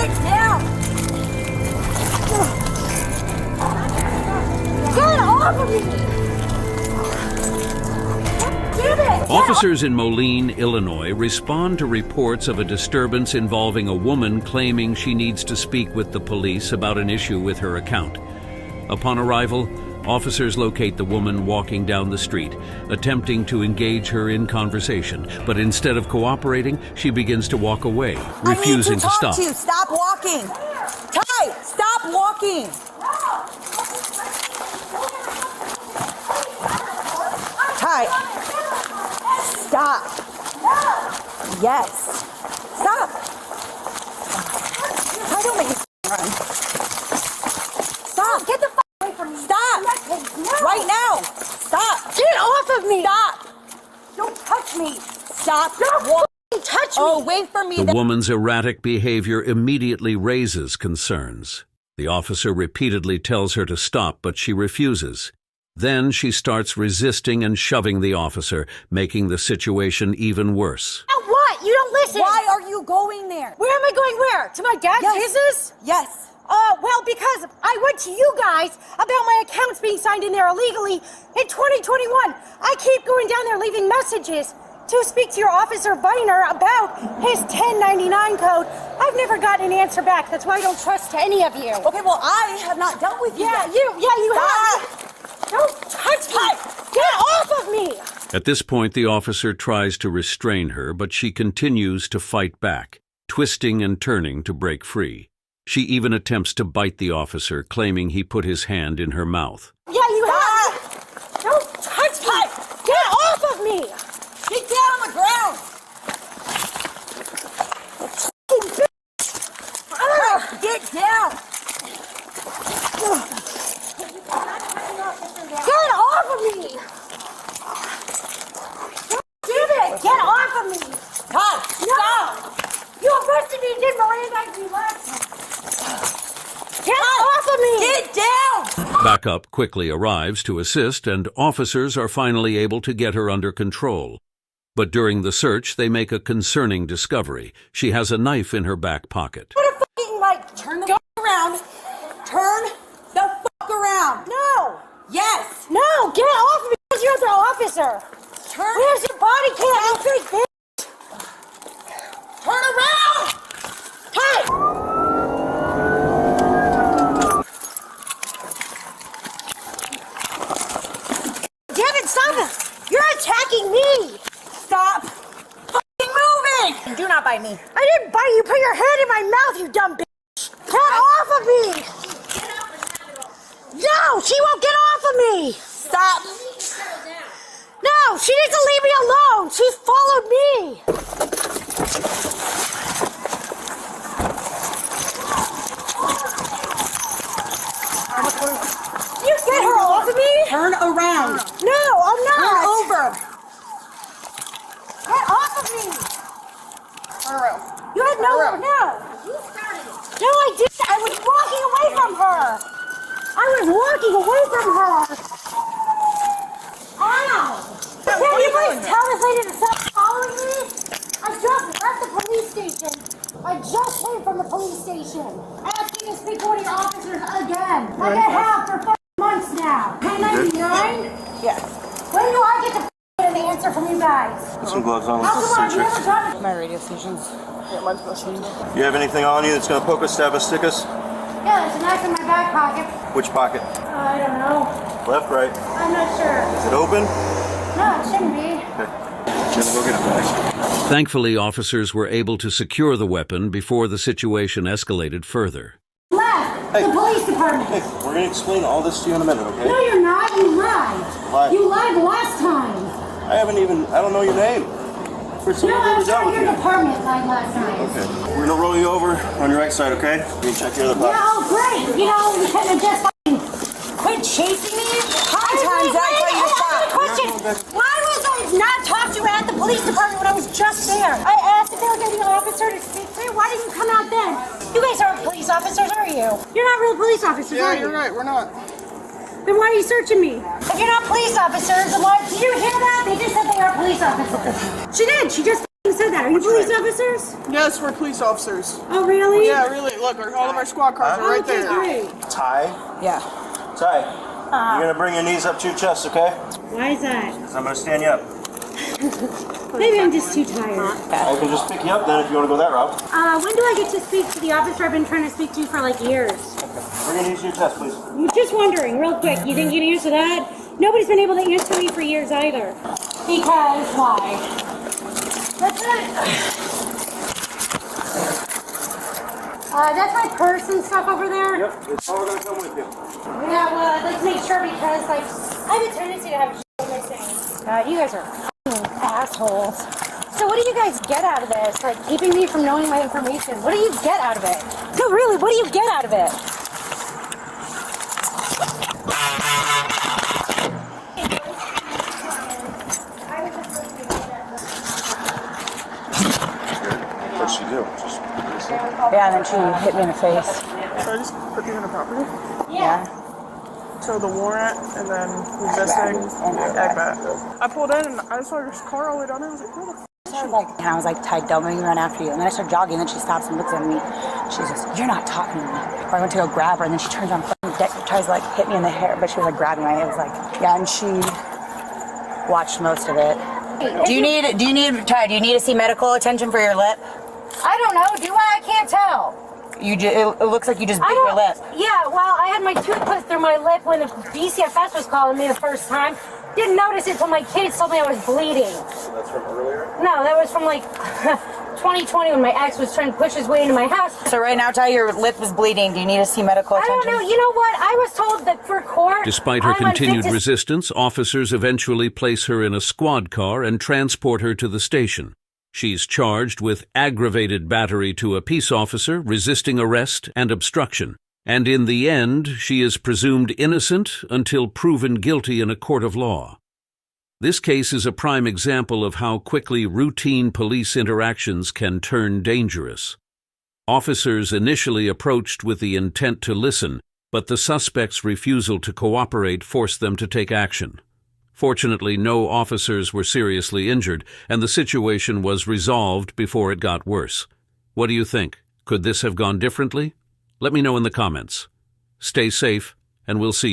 Get down! Get off of me! Damn it! Officers in Moline, Illinois respond to reports of a disturbance involving a woman claiming she needs to speak with the police about an issue with her account. Upon arrival, officers locate the woman walking down the street, attempting to engage her in conversation, but instead of cooperating, she begins to walk away, refusing to stop. I need to talk to you. Stop walking. Ty, stop walking. Ty, stop. Yes. Stop. Ty, don't make me run. Stop. Get the away from me. Stop. Right now. Stop. Get off of me. Stop. Don't touch me. Stop. Don't touch me. Oh, wait for me. The woman's erratic behavior immediately raises concerns. The officer repeatedly tells her to stop, but she refuses. Then she starts resisting and shoving the officer, making the situation even worse. Now what? You don't listen. Why are you going there? Where am I going where? To my dad's business? Yes. Well, because I went to you guys about my accounts being signed in there illegally in 2021. I keep going down there leaving messages to speak to your Officer Viner about his 1099 code. I've never gotten an answer back. That's why I don't trust any of you. Okay, well, I have not dealt with you yet. You have. Don't touch me. Get off of me. At this point, the officer tries to restrain her, but she continues to fight back, twisting and turning to break free. She even attempts to bite the officer, claiming he put his hand in her mouth. Yeah, you have. Don't touch me. Get off of me. Get down on the ground. Get down. Get off of me. Damn it. Get off of me. Todd, stop. You arrested me and did Miranda me last time. Get off of me! Get down! Backup quickly arrives to assist, and officers are finally able to get her under control. But during the search, they make a concerning discovery. She has a knife in her back pocket. What a fucking, turn the around. Turn the fuck around. No! Yes! No! Get off of me! Where's your other officer? Where's your body cam? You big bitch! Turn around! Hey! Damn it, stop it! You're attacking me! Stop fucking moving! Do not bite me. I didn't bite you. Put your hand in my mouth, you dumb bitch! Get off of me! No! She won't get off of me! Stop! No! She needs to leave me alone! She followed me! You get her off of me? Turn around! No, I'm not! Turn over! Get off of me! You had no. You started it. No, I didn't. I was walking away from her. Ow! Can you please tell this lady to stop following me? I just left the police station. I just came from the police station. Asking to speak to one of your officers again. Like I have for 5 months now. 1099? Yes. When do I get to get an answer from you guys? Put some gloves on. How Let's come I've search never it. done it? My radio stations. You have anything on you that's going to poke us, stab us, stick us? Yeah, there's a knife in my back pocket. Which pocket? I don't know. Left, right? I'm not sure. Is it open? No, it shouldn't be. Okay. Gonna go get it back. Thankfully, officers were able to secure the weapon before the situation escalated further. Left! Hey. The police department! Hey, we're going to explain all this to you in a minute, okay? No, you're not. You lied. Lied. You lied last time. I don't know your name. First time No, I I've was ever dealt trying with your you. department lied last time. Okay. We're going to roll you over on your right side, okay? You can check your other pocket. No, great. You couldn't have just quit chasing me. How many times did I tell you to stop? Question. Why was I not talked to at the police department when I was just there? I asked if they were getting an officer to speak to you. Why didn't you come out then? You guys aren't police officers, are you? You're not real police officers, are you? You're right. We're not. Then why are you searching me? If you're not police officers, then why? Did you hear that? They just said they are police officers. She did. She just said that. that? Are you police officers? Yes, we're police officers. Oh, really? Yeah, really. Look, all of our squad cars are right there. Great. Ty, Yeah. Ty, you're gonna bring your knees up to your chest, okay? Why is that? 'Cause I'm gonna stand you up. Maybe I'm just too tired. I can just pick you up then if you wanna go that route. When do I get to speak to the officer I've been trying to speak to for like years? Bring your knees to your chest, please. I'm just wondering, real quick, you think you can answer that? Nobody's been able to answer me for years either. Because why? That's it. That's my purse and stuff over there. Yep, it's all gonna come with you. Yeah, well, I'd like to make sure because, like, I have a tendency to have shit missing. God, you guys are f***ing assholes. So what do you guys get out of this? Like, keeping me from knowing my information. What do you get out of it? No, really, what do you get out of it? What'd she do? Just Yeah, and then she hit me in the face. So I just put these in the property. Yeah. So the warrant and then resisting And Aggravated. I pulled in and I saw your car all the way down there. I was like, where the f***? And I was like, Ty, don't make me run after you. And then I started jogging, and then she stops and looks at me. She says, you're not talking to me. Or I went to go grab her, and then she turns on tries to like hit me in the hair, but she was like grabbing my hair. It was like, yeah, and she watched most of it. Do you need Ty, do you need to see medical attention for your lip? I don't know, do I? I can't tell. It looks like you just bit your lip. Yeah, well, I had my tooth put through my lip when the BCFS was calling me the first time. Didn't notice it till my kids told me I was bleeding. So that's from earlier? No, that was from like 2020 when my ex was trying to push his way into my house. So right now, Ty, your lip is bleeding. Do you need to see medical I attention? don't know. You know what? I was told that for court. Despite her I'm unfit continued to- resistance, officers eventually place her in a squad car and transport her to the station. She's charged with aggravated battery to a peace officer, resisting arrest, and obstruction. And in the end, she is presumed innocent until proven guilty in a court of law. This case is a prime example of how quickly routine police interactions can turn dangerous. Officers initially approached with the intent to listen, but the suspect's refusal to cooperate forced them to take action. Fortunately, no officers were seriously injured, and the situation was resolved before it got worse. What do you think? Could this have gone differently? Let me know in the comments. Stay safe, and we'll see you.